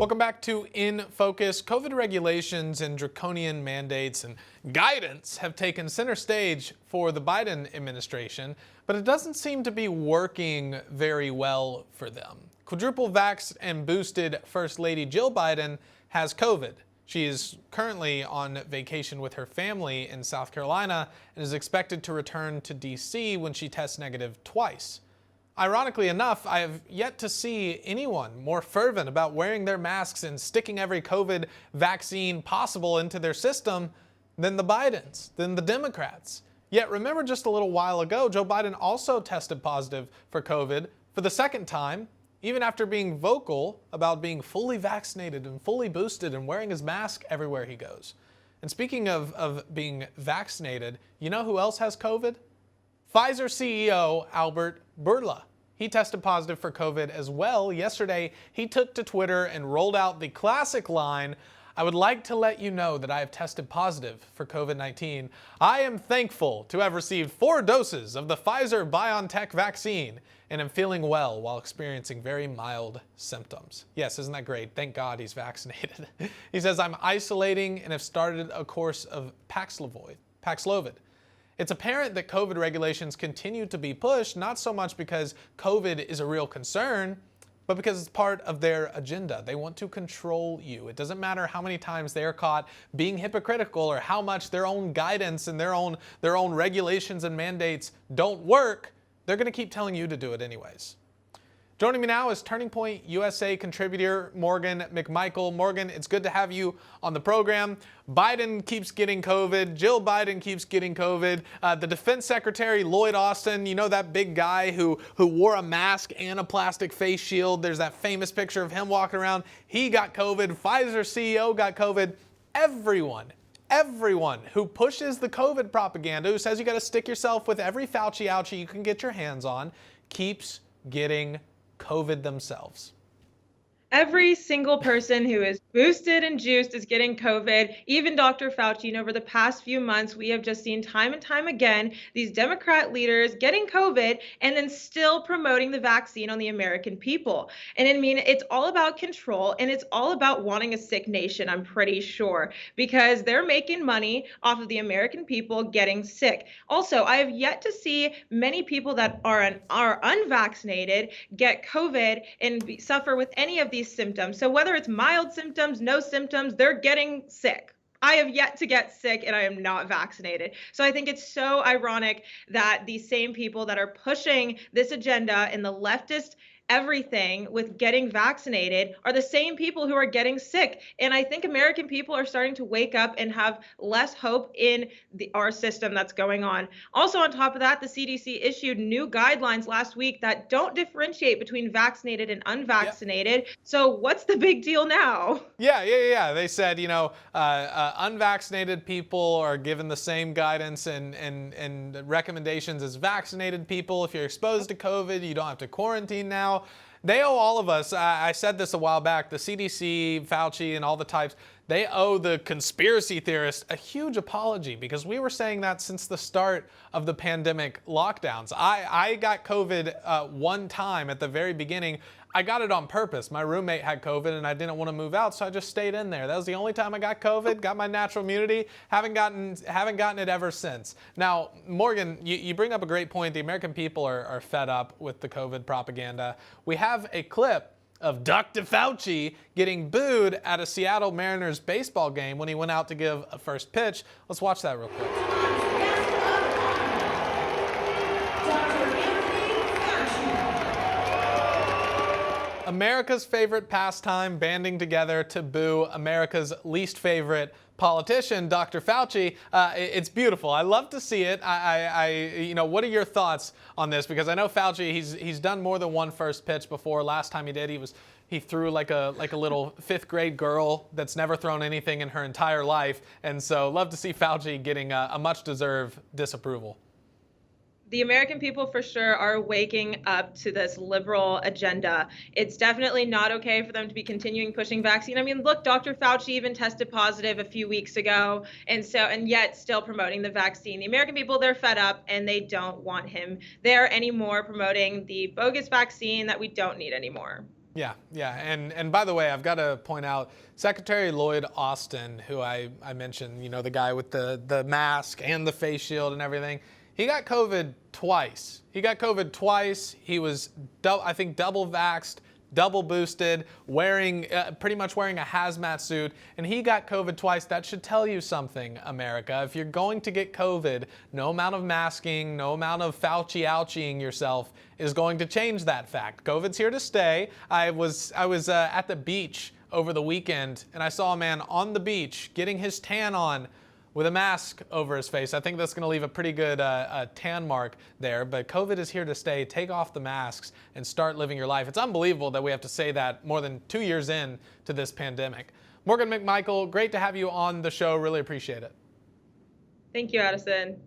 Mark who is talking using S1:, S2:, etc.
S1: Welcome back to In Focus. COVID regulations and draconian mandates and guidance have taken center stage for the Biden administration, but it doesn't seem to be working very well for them. Quadruple vaxxed and boosted First Lady Jill Biden has COVID. She is currently on vacation with her family in South Carolina and is expected to return to D.C. when she tests negative twice. Ironically enough, I have yet to see anyone more fervent about wearing their masks and sticking every COVID vaccine possible into their system than the Bidens, than the Democrats. Yet remember just a little while ago, Joe Biden also tested positive for COVID for the second time, even after being vocal about being fully vaccinated and fully boosted and wearing his mask everywhere he goes. And speaking of being vaccinated, you know who else has COVID? Pfizer CEO Albert Bourla. He tested positive for COVID as well. Yesterday, he took to Twitter and rolled out the classic line, "I would like to let you know that I have tested positive for COVID-19. I am thankful to have received 4 doses of the Pfizer BioNTech vaccine and am feeling well while experiencing very mild symptoms." Yes, isn't that great? Thank God he's vaccinated. He says, "I'm isolating and have started a course of Paxlovid. It's apparent that COVID regulations continue to be pushed, not so much because COVID is a real concern, but because it's part of their agenda. They want to control you. It doesn't matter how many times they're caught being hypocritical or how much their own guidance and their own regulations and mandates don't work. They're going to keep telling you to do it anyways." Joining me now is Turning Point USA contributor Morgonn McMichael. Morgonn, it's good to have you on the program. Biden keeps getting COVID. Jill Biden keeps getting COVID. The Defense Secretary Lloyd Austin, you know that big guy who wore a mask and a plastic face shield. There's that famous picture of him walking around. He got COVID. Pfizer CEO got COVID. Everyone who pushes the COVID propaganda, who says you got to stick yourself with every Fauci ouchie you can get your hands on, keeps getting COVID themselves.
S2: Every single person who is boosted and juiced is getting COVID, even Dr. Fauci. And over the past few months, we have just seen time and time again these Democrat leaders getting COVID and then still promoting the vaccine on the American people. And I mean, it's all about control and it's all about wanting a sick nation, I'm pretty sure, because they're making money off of the American people getting sick. Also, I have yet to see many people that are unvaccinated get COVID and suffer with any of these symptoms. So whether it's mild symptoms, no symptoms, they're getting sick. I have yet to get sick and I am not vaccinated. So I think it's so ironic that these same people that are pushing this agenda in the leftist everything with getting vaccinated are the same people who are getting sick. And I think American people are starting to wake up and have less hope in our system that's going on. Also, on top of that, the CDC issued new guidelines last week that don't differentiate between vaccinated and unvaccinated. Yep. So what's the big deal now?
S1: Yeah. They said, unvaccinated people are given the same guidance and recommendations as vaccinated people. If you're exposed to COVID, you don't have to quarantine now. They owe all of us, I said this a while back, the CDC, Fauci, and all the types, they owe the conspiracy theorists a huge apology because we were saying that since the start of the pandemic lockdowns. I got COVID one time at the very beginning. I got it on purpose. My roommate had COVID and I didn't want to move out, so I just stayed in there. That was the only time I got COVID, got my natural immunity. Haven't gotten it ever since. Now, Morgonn, you bring up a great point. The American people are fed up with the COVID propaganda. We have a clip of Dr. Fauci getting booed at a Seattle Mariners baseball game when he went out to give a first pitch. Let's watch that real quick. America's favorite pastime banding together to boo America's least favorite politician, Dr. Fauci. It's beautiful. I love to see it. What are your thoughts on this? Because I know Fauci, he's done more than one first pitch before. Last time he did, he threw like a little 5th grade girl that's never thrown anything in her entire life. And so love to see Fauci getting a much deserved disapproval.
S2: The American people for sure are waking up to this liberal agenda. It's definitely not okay for them to be continuing pushing vaccine. I mean, look, Dr. Fauci even tested positive a few weeks ago, and yet still promoting the vaccine. The American people, they're fed up and they don't want him there anymore promoting the bogus vaccine that we don't need anymore.
S1: Yeah. And by the way, I've got to point out Secretary Lloyd Austin, who I mentioned, the guy with the mask and the face shield and everything. He got COVID twice. He was, I think, double vaxxed, double boosted, pretty much wearing a hazmat suit, and he got COVID twice. That should tell you something, America. If you're going to get COVID, no amount of masking, no amount of Fauci ouchieing yourself is going to change that fact. COVID's here to stay. I was at the beach over the weekend, and I saw a man on the beach getting his tan on with a mask over his face. I think that's going to leave a pretty good tan mark there. But COVID is here to stay. Take off the masks and start living your life. It's unbelievable that we have to say that more than 2 years in to this pandemic. Morgan McMichael, great to have you on the show. Really appreciate it.
S2: Thank you, Addison.